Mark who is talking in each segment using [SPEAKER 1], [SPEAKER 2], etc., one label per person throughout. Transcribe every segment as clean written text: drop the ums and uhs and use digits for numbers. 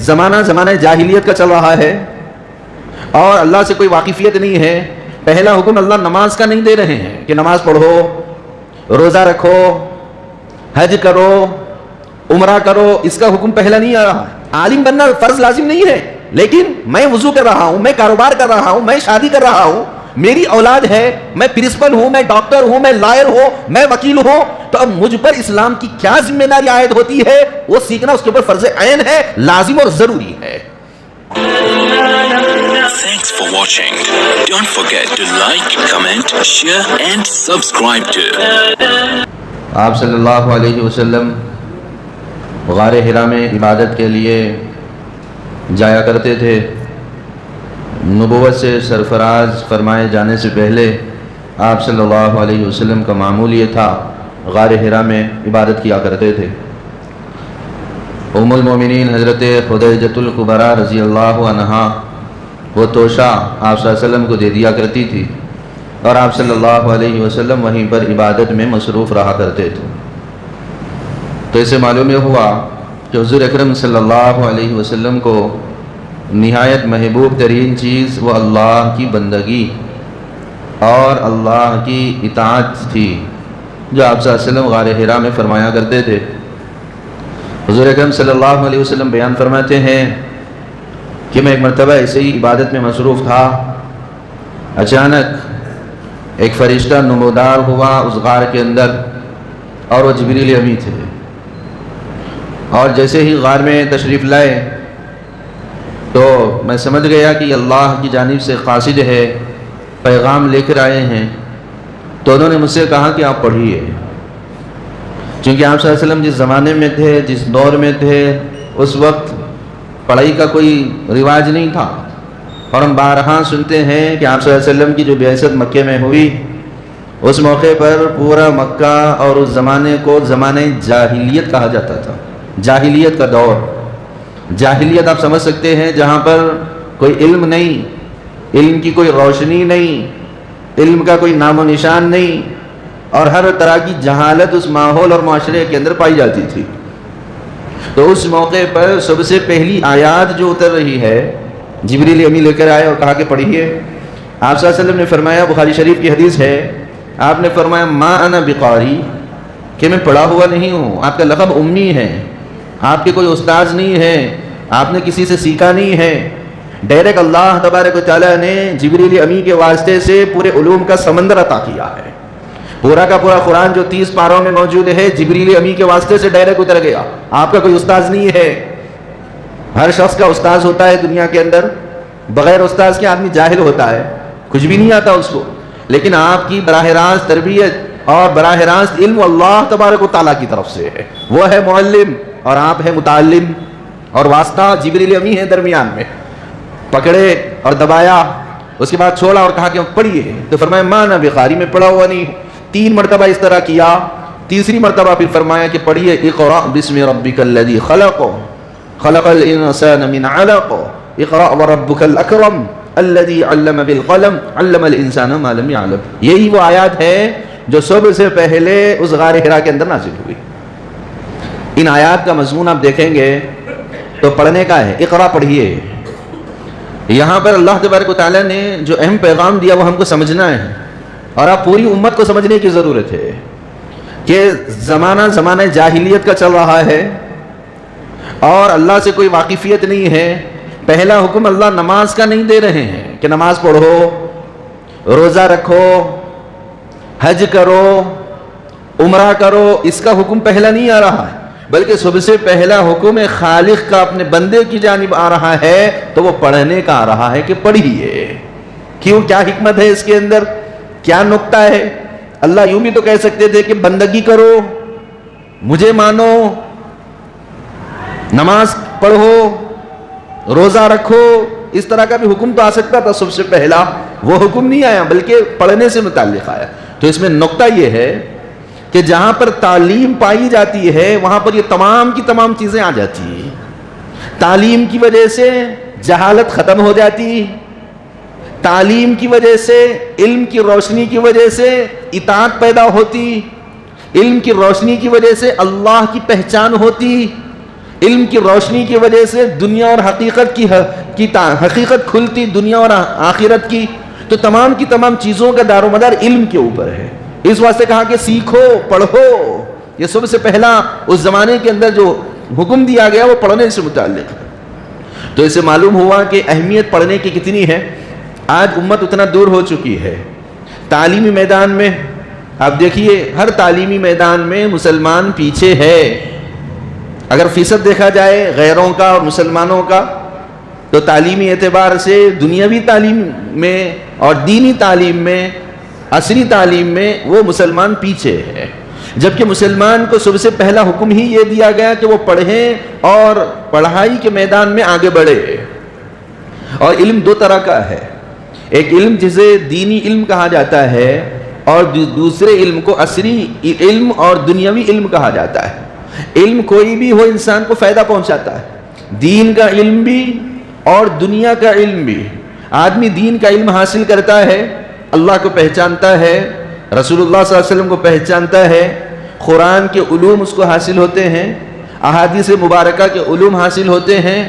[SPEAKER 1] زمانہ جاہلیت کا چل رہا ہے اور اللہ سے کوئی واقفیت نہیں ہے، پہلا حکم اللہ نماز کا نہیں دے رہے ہیں کہ نماز پڑھو، روزہ رکھو، حج کرو، عمرہ کرو، اس کا حکم پہلا نہیں آ رہا۔ عالم بننا فرض لازم نہیں ہے، لیکن میں وضو کر رہا ہوں، میں کاروبار کر رہا ہوں، میں شادی کر رہا ہوں، میری اولاد ہے، میں پرنسپل ہوں، میں ڈاکٹر ہوں، میں لائر ہوں، میں وکیل ہوں، تو اب مجھ پر اسلام کی کیا ذمہ داری عائد ہوتی ہے وہ سیکھنا اس کے اوپر فرض عین ہے، لازم اور ضروری ہے۔
[SPEAKER 2] Thanks for watching. Don't forget to like, comment, share and subscribe to.
[SPEAKER 1] آپ صلی اللہ علیہ وسلم غار حرا میں عبادت کے لیے جایا کرتے تھے۔ نبوت سے سرفراز فرمائے جانے سے پہلے آپ صلی اللہ علیہ وسلم کا معمول یہ تھا، غار حرا میں عبادت کیا کرتے تھے۔ ام المومنین حضرت خدیجۃ الکبریٰ رضی اللہ عنہا وہ توشہ آپ صلی اللہ علیہ وسلم کو دے دیا کرتی تھی اور آپ صلی اللہ علیہ وسلم وہیں پر عبادت میں مصروف رہا کرتے تھے۔ تو اسے معلوم ہوا کہ حضور اکرم صلی اللہ علیہ وسلم کو نہایت محبوب ترین چیز وہ اللہ کی بندگی اور اللہ کی اطاعت تھی، جو آپ صلی اللہ علیہ وسلم غار حرا میں فرمایا کرتے تھے۔ حضور اکرم صلی اللہ علیہ وسلم بیان فرماتے ہیں کہ میں ایک مرتبہ ایسے ہی عبادت میں مصروف تھا، اچانک ایک فرشتہ نمودار ہوا اس غار کے اندر اور وہ جبریل امی تھے، اور جیسے ہی غار میں تشریف لائے تو میں سمجھ گیا کہ اللہ کی جانب سے قاصد ہے، پیغام لے کر آئے ہیں۔ تو انہوں نے مجھ سے کہا کہ آپ پڑھیے، چونکہ آپ صلی اللہ علیہ وسلم جس زمانے میں تھے، جس دور میں تھے، اس وقت پڑھائی کا کوئی رواج نہیں تھا، اور ہم بارہا سنتے ہیں کہ آپ صلی اللہ علیہ وسلم کی جو بعثت مکے میں ہوئی اس موقع پر پورا مکہ اور اس زمانے کو زمانہ جاہلیت کہا جاتا تھا، جاہلیت کا دور۔ جاہلیت آپ سمجھ سکتے ہیں جہاں پر کوئی علم نہیں، علم کی کوئی روشنی نہیں، علم کا کوئی نام و نشان نہیں، اور ہر طرح کی جہالت اس ماحول اور معاشرے کے اندر پائی جاتی تھی۔ تو اس موقع پر سب سے پہلی آیات جو اتر رہی ہے، جبریل امی لے کر آئے اور کہا کہ پڑھیے۔ آپ صلی اللہ علیہ وسلم نے فرمایا، بخاری شریف کی حدیث ہے، آپ نے فرمایا ما انا بقاری، کہ میں پڑھا ہوا نہیں ہوں۔ آپ کا لقب امی ہے، آپ کے کوئی استاذ نہیں ہے، آپ نے کسی سے سیکھا نہیں ہے، ڈائریکٹ اللہ تبارک و تعالیٰ نے جبریل امی کے واسطے سے پورے علوم کا سمندر عطا کیا ہے۔ پورا کا پورا قرآن جو 30 پاروں میں موجود ہے جبریل امی کے واسطے سے ڈائریکٹ اتر گیا۔ آپ کا کوئی استاذ نہیں ہے، ہر شخص کا استاذ ہوتا ہے دنیا کے اندر، بغیر استاذ کے آدمی جاہل ہوتا ہے، کچھ بھی نہیں آتا اس کو، لیکن آپ کی براہ راست تربیت اور براہ راست علم اللہ تبارک و تعالیٰ کی طرف سے ہے، وہ ہے معلم اور آپ ہے متعلم، اور واسطہ جبریل امی ہے درمیان میں۔ پکڑے اور دبایا، اس کے بعد چھوڑا اور کہا کہ پڑھیے، تو فرمایا ما انا بقاری، میں پڑھا ہوا نہیں۔ 3 مرتبہ اس طرح کیا، تیسری مرتبہ پھر فرمایا کہ پڑھیے اقرأ بسم ربک الذی خلق، خلق الانسان من علق، اقرأ وربک الاکرم الذی علم بالقلم، علم الانسان ما لم يعلم۔ یہی وہ آیات ہے جو سب سے پہلے اس غار حرا کے اندر نازل ہوئی۔ ان آیات کا مضمون آپ دیکھیں گے تو پڑھنے کا ہے، اقرأ پڑھیے۔ یہاں پر اللہ تبارک و تعالیٰ نے جو اہم پیغام دیا وہ ہم کو سمجھنا ہے، اور آپ پوری امت کو سمجھنے کی ضرورت ہے کہ زمانہ جاہلیت کا چل رہا ہے اور اللہ سے کوئی واقفیت نہیں ہے۔ پہلا حکم اللہ نماز کا نہیں دے رہے ہیں کہ نماز پڑھو، روزہ رکھو، حج کرو، عمرہ کرو، اس کا حکم پہلا نہیں آ رہا ہے، بلکہ سب سے پہلا حکم خالق کا اپنے بندے کی جانب آ رہا ہے، تو وہ پڑھنے کا آ رہا ہے کہ پڑھیے۔ کیوں؟ کیا حکمت ہے اس کے اندر؟ کیا نقطہ ہے؟ اللہ یوں بھی تو کہہ سکتے تھے کہ بندگی کرو، مجھے مانو، نماز پڑھو، روزہ رکھو، اس طرح کا بھی حکم تو آ سکتا تھا۔ سب سے پہلا وہ حکم نہیں آیا، بلکہ پڑھنے سے متعلق آیا۔ تو اس میں نقطہ یہ ہے کہ جہاں پر تعلیم پائی جاتی ہے وہاں پر یہ تمام کی تمام چیزیں آ جاتی ہیں۔ تعلیم کی وجہ سے جہالت ختم ہو جاتی، تعلیم کی وجہ سے، علم کی روشنی کی وجہ سے اطاعت پیدا ہوتی، علم کی روشنی کی وجہ سے اللہ کی پہچان ہوتی، علم کی روشنی کی وجہ سے دنیا اور حقیقت کی حقیقت کھلتی، دنیا اور آخرت کی. تو تمام کی تمام چیزوں کا دار و مدار علم کے اوپر ہے. اس واسطے کہا کہ سیکھو، پڑھو. یہ سب سے پہلا اس زمانے کے اندر جو حکم دیا گیا وہ پڑھنے سے متعلق ہے. تو اسے معلوم ہوا کہ اہمیت پڑھنے کی کتنی ہے. آج امت اتنا دور ہو چکی ہے تعلیمی میدان میں. آپ دیکھیے ہر تعلیمی میدان میں مسلمان پیچھے ہے. اگر فیصد دیکھا جائے غیروں کا اور مسلمانوں کا تو تعلیمی اعتبار سے دنیاوی تعلیم میں اور دینی تعلیم میں، عصری تعلیم میں وہ مسلمان پیچھے ہے. جبکہ مسلمان کو سب سے پہلا حکم ہی یہ دیا گیا کہ وہ پڑھیں اور پڑھائی کے میدان میں آگے بڑھے. اور علم دو طرح کا ہے. ایک علم جسے دینی علم کہا جاتا ہے اور دوسرے علم کو عصری علم اور دنیاوی علم کہا جاتا ہے. علم کوئی بھی ہو انسان کو فائدہ پہنچاتا ہے. دین کا علم بھی اور دنیا کا علم بھی. آدمی دین کا علم حاصل کرتا ہے، اللہ کو پہچانتا ہے، رسول اللہ صلی اللہ علیہ وسلم کو پہچانتا ہے، قرآن کے علوم اس کو حاصل ہوتے ہیں، احادیث مبارکہ کے علوم حاصل ہوتے ہیں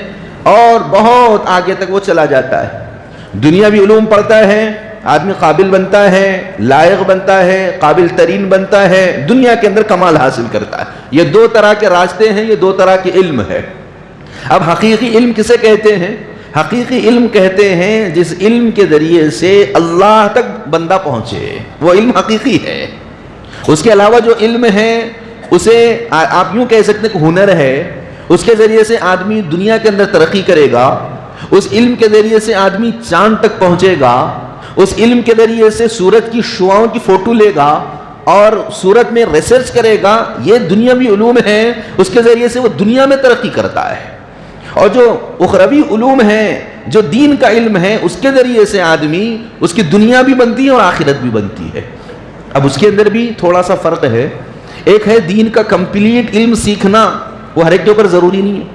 [SPEAKER 1] اور بہت آگے تک وہ چلا جاتا ہے. دنیاوی علوم پڑھتا ہے، آدمی قابل بنتا ہے، لائق بنتا ہے، قابل ترین بنتا ہے، دنیا کے اندر کمال حاصل کرتا ہے. یہ دو طرح کے راستے ہیں، یہ دو طرح کے علم ہے. اب حقیقی علم کسے کہتے ہیں؟ حقیقی علم کہتے ہیں جس علم کے ذریعے سے اللہ تک بندہ پہنچے، وہ علم حقیقی ہے. اس کے علاوہ جو علم ہے اسے آپ یوں کہہ سکتے ہیں کہ ہنر ہے. اس کے ذریعے سے آدمی دنیا کے اندر ترقی کرے گا. اس علم کے ذریعے سے آدمی چاند تک پہنچے گا. اس علم کے ذریعے سے سورج کی شعاؤں کی فوٹو لے گا اور سورج میں ریسرچ کرے گا. یہ دنیاوی علوم ہیں، اس کے ذریعے سے وہ دنیا میں ترقی کرتا ہے. اور جو اخروی علوم ہیں، جو دین کا علم ہے، اس کے ذریعے سے آدمی اس کی دنیا بھی بنتی ہے اور آخرت بھی بنتی ہے. اب اس کے اندر بھی تھوڑا سا فرق ہے. ایک ہے دین کا کمپلیٹ علم سیکھنا، وہ ہر ایک کے اوپر ضروری نہیں ہے.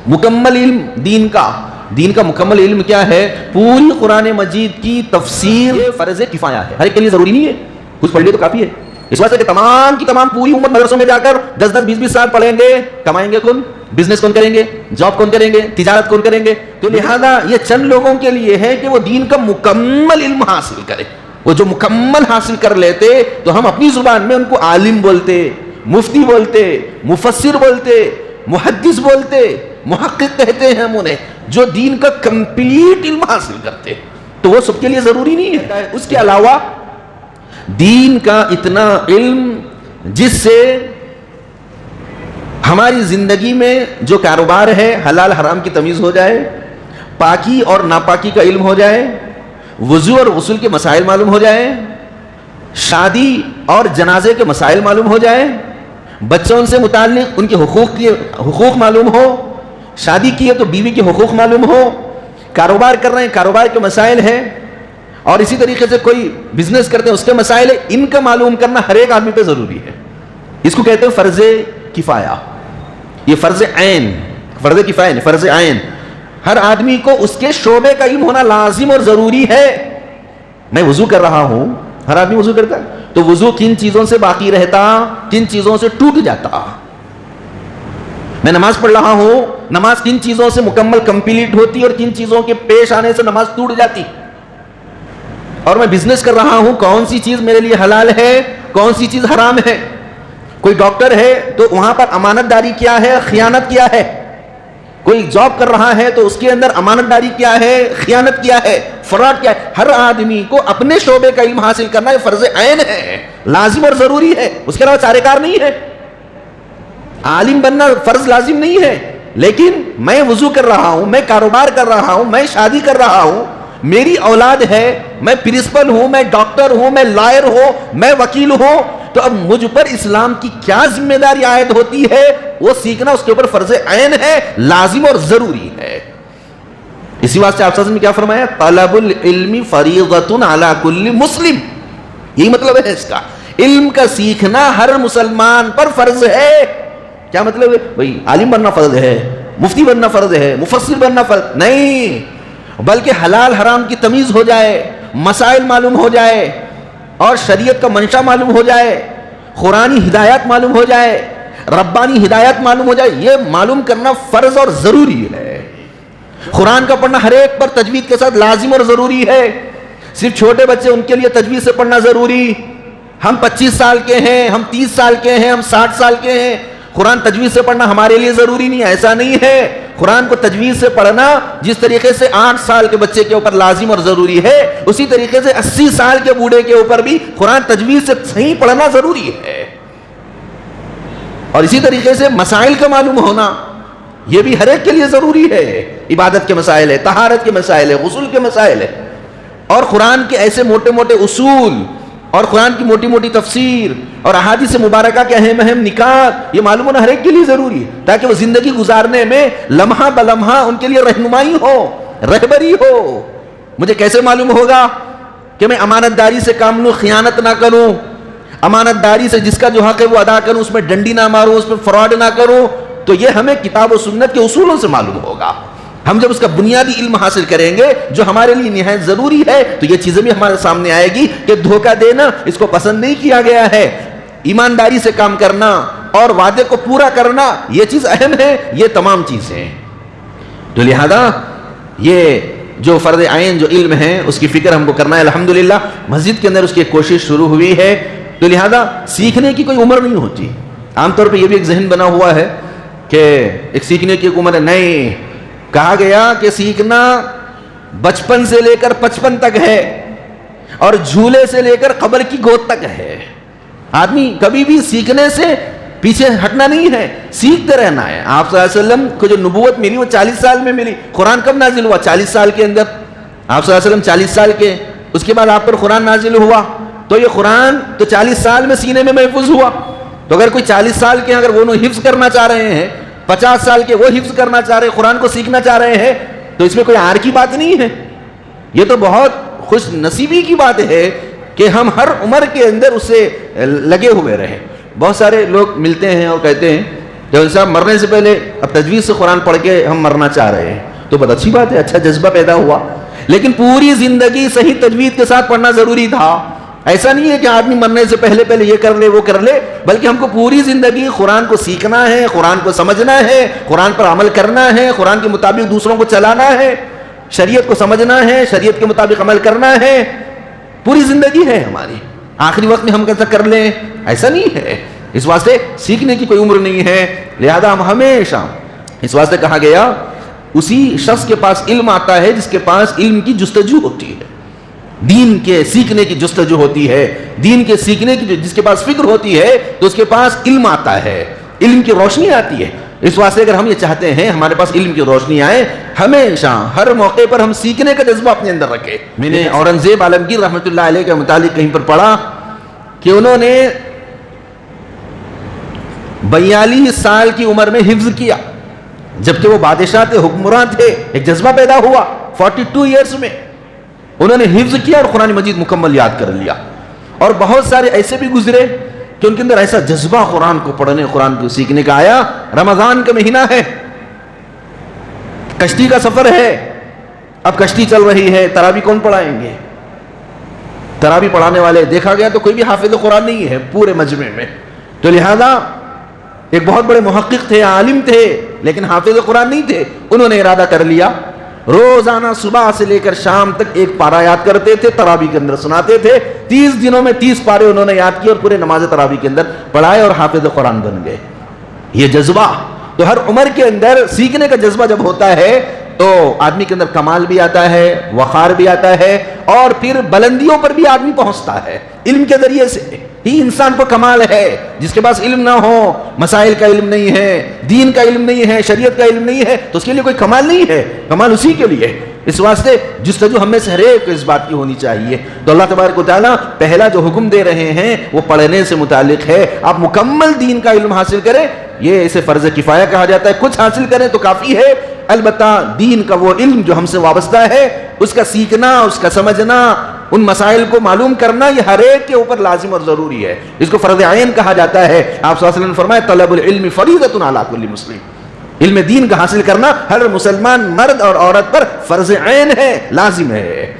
[SPEAKER 1] مکمل علم دین کا مکمل علم کیا ہے؟ پوری قرآن مجید کی تفسیر فرض کفایہ ہے، ہر ایک کے لیے ضروری نہیں ہے. کچھ پڑھ لے تو کافی ہے. اس واسطے کہ تمام کی تمام پوری امت مدرسوں میں جا کر 10-10 20-20 سال پڑھیں گے، کمائیں گے کون؟ بزنس کون کریں گے؟ جاب کون کریں گے؟ تجارت کون کریں گے؟ تو لہذا یہ چند لوگوں کے لیے ہے کہ وہ دین کا مکمل علم حاصل کرے. وہ جو مکمل حاصل کر لیتے تو ہم اپنی زبان میں ان کو عالم بولتے، مفتی بولتے، مفسر بولتے، محدث بولتے، محقق کہتے ہیں ہم انہیں، جو دین کا کمپلیٹ علم حاصل کرتے. تو وہ سب کے لیے ضروری نہیں ہے. اس کے علاوہ دین کا اتنا علم جس سے ہماری زندگی میں جو کاروبار ہے حلال حرام کی تمیز ہو جائے، پاکی اور ناپاکی کا علم ہو جائے، وضو اور غسل کے مسائل معلوم ہو جائے، شادی اور جنازے کے مسائل معلوم ہو جائے، بچوں سے متعلق ان کے حقوق معلوم ہو، شادی کی ہے تو بیوی کے حقوق معلوم ہو، کاروبار کر رہے ہیں کاروبار کے مسائل ہیں، اور اسی طریقے سے کوئی بزنس کرتے ہیں اس کے مسائل ہے. ان کا معلوم کرنا ہر ایک آدمی پہ ضروری ہے. اس کو کہتے ہیں فرض کفایہ. یہ فرض عین، فرض کفایہ نہیں، فرض عین. ہر آدمی کو اس کے شعبے کا علم ہونا لازم اور ضروری ہے. میں وضو کر رہا ہوں، ہر آدمی وضو کرتا ہے، تو وضو کن چیزوں سے باقی رہتا، کن چیزوں سے ٹوٹ جاتا. میں نماز پڑھ رہا ہوں، نماز کن چیزوں سے مکمل کمپلیٹ ہوتی اور کن چیزوں کے پیش آنے سے نماز ٹوٹ جاتی. اور میں بزنس کر رہا ہوں، کون سی چیز میرے لیے حلال ہے، کون سی چیز حرام ہے. کوئی ڈاکٹر ہے تو وہاں پر امانت داری کیا ہے، خیانت کیا ہے. کوئی جاب کر رہا ہے تو اس کے اندر امانت داری کیا ہے، خیانت کیا ہے، فراڈ کیا ہے. ہر آدمی کو اپنے شعبے کا علم حاصل کرنا یہ فرض عین ہے، لازم اور ضروری ہے. اس کے علاوہ چارے کار نہیں ہے. عالم بننا فرض لازم نہیں ہے. لیکن میں وضو کر رہا ہوں، میں کاروبار کر رہا ہوں، میں شادی کر رہا ہوں، میری اولاد ہے، میں پرنسپل ہوں، میں ڈاکٹر ہوں، میں لائر ہوں، میں وکیل ہوں، تو اب مجھ پر اسلام کی کیا ذمہ داری عائد ہوتی ہے وہ سیکھنا اس کے اوپر فرض عین ہے، لازم اور ضروری ہے. اسی واسطے آپ نے کیا فرمایا؟ طلب العلم فریضۃ علی کل مسلم. یہی مطلب ہے اس کا. علم کا سیکھنا ہر مسلمان پر فرض ہے. کیا مطلب ہے؟ بھائی عالم بننا فرض ہے، مفتی بننا فرض ہے، مفسر بننا فرض نہیں، بلکہ حلال حرام کی تمیز ہو جائے، مسائل معلوم ہو جائے اور شریعت کا منشا معلوم ہو جائے، قرآنی ہدایات معلوم ہو جائے. ربانی ہدایت معلوم ہو جائے، یہ معلوم کرنا فرض اور ضروری ہے۔ قرآن کا پڑھنا ہر ایک پر تجوید کے ساتھ لازم اور ضروری ہے۔ صرف چھوٹے بچے، ان کے لیے تجوید سے پڑھنا ضروری۔ ہم 25 سال کے ہیں، ہم 30 سال کے ہیں، ہم 60 سال کے ہیں، قرآن تجوید سے پڑھنا ہمارے لیے ضروری نہیں، ایسا نہیں ہے۔ قرآن کو تجوید سے پڑھنا جس طریقے سے 8 سال کے بچے کے اوپر لازم اور ضروری ہے، اسی طریقے سے 80 سال کے بوڑھے کے اوپر بھی قرآن تجوید سے صحیح پڑھنا ضروری ہے۔ اور اسی طریقے سے مسائل کا معلوم ہونا، یہ بھی ہر ایک کے لیے ضروری ہے۔ عبادت کے مسائل ہے، طہارت کے مسائل ہے، غسل کے مسائل ہے، اور قرآن کے ایسے موٹے موٹے اصول اور قرآن کی موٹی موٹی تفسیر اور احادیث مبارکہ کے اہم اہم نکات، یہ معلوم ہونا ہر ایک کے لیے ضروری ہے، تاکہ وہ زندگی گزارنے میں لمحہ بلمحہ ان کے لیے رہنمائی ہو، رہبری ہو۔ مجھے کیسے معلوم ہوگا کہ میں امانت داری سے کام لوں، خیانت نہ کروں، امانت داری سے جس کا جو حق ہے وہ ادا کروں، اس میں ڈنڈی نہ ماروں، اس میں فراڈ نہ کروں؟ تو یہ ہمیں کتاب و سنت کے اصولوں سے معلوم ہوگا۔ ہم جب اس کا بنیادی علم حاصل کریں گے جو ہمارے لیے نہایت ضروری ہے، تو یہ چیزیں بھی ہمارے سامنے آئے گی کہ دھوکہ دینا اس کو پسند نہیں کیا گیا ہے، ایمانداری سے کام کرنا اور وعدے کو پورا کرنا یہ چیز اہم ہے، یہ تمام چیزیں۔ تو لہذا یہ جو فرض عین جو علم ہے اس کی فکر ہم کو کرنا ہے۔ الحمدللہ مسجد کے اندر اس کی ایک کوشش شروع ہوئی ہے، تو لہذا سیکھنے کی کوئی عمر نہیں ہوتی۔ عام طور پہ یہ بھی ایک ذہن بنا ہوا ہے کہ ایک سیکھنے کی ایک عمر ہے، نہیں، کہا گیا کہ سیکھنا بچپن سے لے کر 55 تک ہے اور جھولے سے لے کر قبر کی گود تک ہے۔ آدمی کبھی بھی سیکھنے سے پیچھے ہٹنا نہیں ہے، سیکھتے رہنا ہے۔ آپ صلی اللہ علیہ وسلم کو جو نبوت ملی وہ 40 سال میں ملی۔ قرآن کب نازل ہوا؟ 40 سال کے اندر۔ آپ صلی اللہ علیہ وسلم 40 سال کے، اس کے بعد آپ پر قرآن نازل ہوا، تو یہ قرآن تو 40 سال میں سینے میں محفوظ ہوا۔ تو اگر کوئی 40 سال کے اگر وہ حفظ کرنا چاہ رہے ہیں، 50 سال کے وہ حفظ کرنا چاہ رہے ہیں، قرآن کو سیکھنا چاہ رہے ہیں، تو اس میں کوئی عار کی بات نہیں ہے۔ یہ تو بہت خوش نصیبی کی بات ہے کہ ہم ہر عمر کے اندر اس سے لگے ہوئے رہیں۔ بہت سارے لوگ ملتے ہیں اور کہتے ہیں کہ صاحب مرنے سے پہلے اب تجوید سے قرآن پڑھ کے ہم مرنا چاہ رہے ہیں، تو بہت اچھی بات ہے، اچھا جذبہ پیدا ہوا، لیکن پوری زندگی صحیح تجوید کے ساتھ پڑھنا ضروری تھا۔ ایسا نہیں ہے کہ آدمی مرنے سے پہلے پہلے یہ کر لے وہ کر لے، بلکہ ہم کو پوری زندگی قرآن کو سیکھنا ہے، قرآن کو سمجھنا ہے، قرآن پر عمل کرنا ہے، قرآن کے مطابق دوسروں کو چلانا ہے، شریعت کو سمجھنا ہے، شریعت کے مطابق عمل کرنا ہے۔ پوری زندگی ہے ہماری، آخری وقت میں ہم کیسا کر لیں، ایسا نہیں ہے۔ اس واسطے سیکھنے کی کوئی عمر نہیں ہے، لہذا ہم ہمیشہ، اس واسطے کہا گیا اسی شخص کے پاس علم آتا ہے جس کے پاس علم کی جستجو ہوتی ہے، دین کے سیکھنے کی جستجو ہوتی ہے، دین کے سیکھنے کی جس کے پاس فکر ہوتی ہے تو اس کے پاس علم آتا ہے، علم کی روشنی آتی ہے۔ اس واسطے اگر ہم یہ چاہتے ہیں ہمارے پاس علم کی روشنی آئے، ہمیشہ ہر موقع پر ہم سیکھنے کا جذبہ اپنے اندر رکھیں۔ میں نے اورنگزیب عالمگیر رحمۃ اللہ علیہ کے متعلق کہیں پر پڑھا کہ انہوں نے 42 سال کی عمر میں حفظ کیا، جبکہ وہ بادشاہ تھے، حکمراں تھے، ایک جذبہ پیدا ہوا 42 ایئرز میں انہوں نے حفظ کیا اور قرآن مجید مکمل یاد کر لیا۔ اور بہت سارے ایسے بھی گزرے کہ ان کے اندر ایسا جذبہ قرآن کو پڑھنے، قرآن کو سیکھنے کا آیا۔ رمضان کا مہینہ ہے، کشتی کا سفر ہے، اب کشتی چل رہی ہے، تراویح کون پڑھائیں گے؟ تراویح پڑھانے والے دیکھا گیا تو کوئی بھی حافظ قرآن نہیں ہے پورے مجمع میں، تو لہذا ایک بہت بڑے محقق تھے، عالم تھے، لیکن حافظ قرآن نہیں تھے۔ انہوں نے ارادہ کر لیا روزانہ صبح سے لے کر شام تک ایک پارہ یاد کرتے تھے، تراویح کے اندر سناتے تھے۔ 30 دنوں میں 30 پارے انہوں نے یاد کیے اور پورے نماز تراویح کے اندر پڑھائے اور حافظ قرآن بن گئے۔ یہ جذبہ تو ہر عمر کے اندر سیکھنے کا جذبہ جب ہوتا ہے تو آدمی کے اندر کمال بھی آتا ہے، وقار بھی آتا ہے، اور پھر بلندیوں پر بھی آدمی پہنچتا ہے۔ علم کے ذریعے سے ہی انسان کو کمال ہے۔ جس کے پاس علم نہ ہو، مسائل کا علم نہیں ہے، دین کا علم نہیں ہے، شریعت کا علم نہیں ہے، تو اس کے لیے کوئی کمال نہیں ہے، کمال اسی کے لیے۔ اس واسطے جستجو ہم میں سے ہر ایک کو اس بات کی ہونی چاہیے۔ تو اللہ تبارک و تعالیٰ پہلا جو حکم دے رہے ہیں وہ پڑھنے سے متعلق ہے۔ آپ مکمل دین کا علم حاصل کریں، یہ اسے فرض کفایہ کہا جاتا ہے، کچھ حاصل کریں تو کافی ہے۔ البتہ دین کا وہ علم جو ہم سے وابستہ ہے اس کا سیکھنا، اس کا سمجھنا، ان مسائل کو معلوم کرنا، یہ ہر ایک کے اوپر لازم اور ضروری ہے۔ اس کو فرض عین کہا جاتا ہے۔ آپ صلی اللہ علیہ وسلم نے فرمایا طلب العلم فریضۃ علی کل مسلم، علم دین کا حاصل کرنا ہر مسلمان مرد اور عورت پر فرض عین ہے، لازم ہے۔